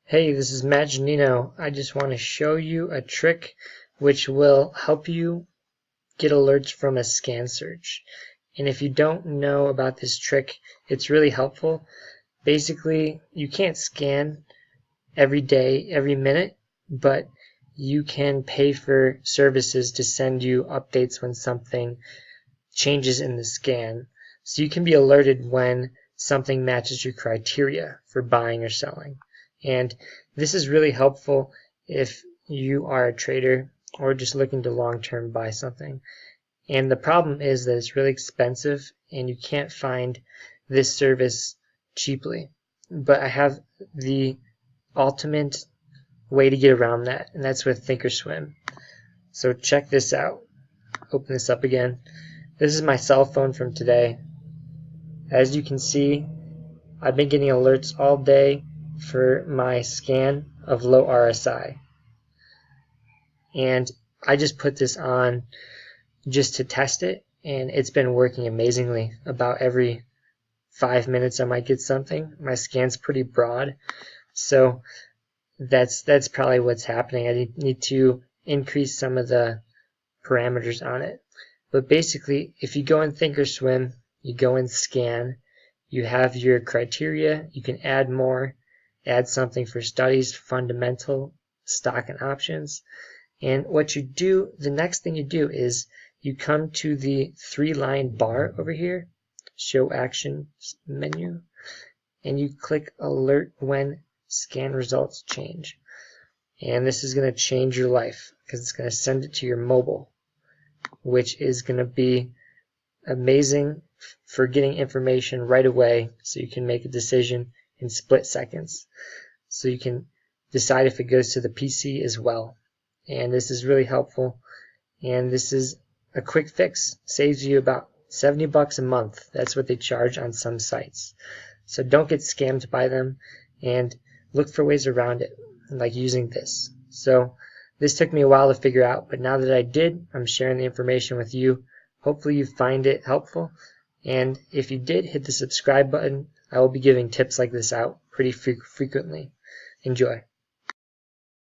Hey, this is Matt Janino. I just want to show you a trick which will help you get alerts from a scan search. And if you don't know about this trick, it's really helpful. Basically, you can't scan every day, every minute, but you can pay for services to send you updates when something changes in the scan. So you can be alerted when something matches your criteria for buying or selling. And this is really helpful if you are a trader or just looking to long-term buy something. And the problem is that it's really expensive and you can't find this service cheaply. But I have the ultimate way to get around that, and that's with Thinkorswim. So check this out. Open this up again. This is my cell phone from today. As you can see, I've been getting alerts all day for my scan of low RSI. And I just put this on just to test it, and it's been working amazingly. About every 5 minutes I might get something. My scan's pretty broad, so that's probably what's happening. I need to increase some of the parameters on it. But basically, if you go in Thinkorswim, you go in Scan, you have your criteria, you can add more, add something for studies, fundamental, stock, and options. And what you do, the next thing you do is you come to the 3-line bar over here, Show Actions menu, and you click Alert when scan results change. And this is going to change your life because it's going to send it to your mobile, which is going to be amazing for getting information right away so you can make a decision in split seconds. So you can decide if it goes to the PC as well. And this is really helpful. And this is a quick fix. Saves you about $70 a month. That's what they charge on some sites. So don't get scammed by them and look for ways around it, like using this. So this took me a while to figure out, but now that I did, I'm sharing the information with you. Hopefully you find it helpful. And if you did, hit the subscribe button. I will be giving tips like this out pretty frequently. Enjoy.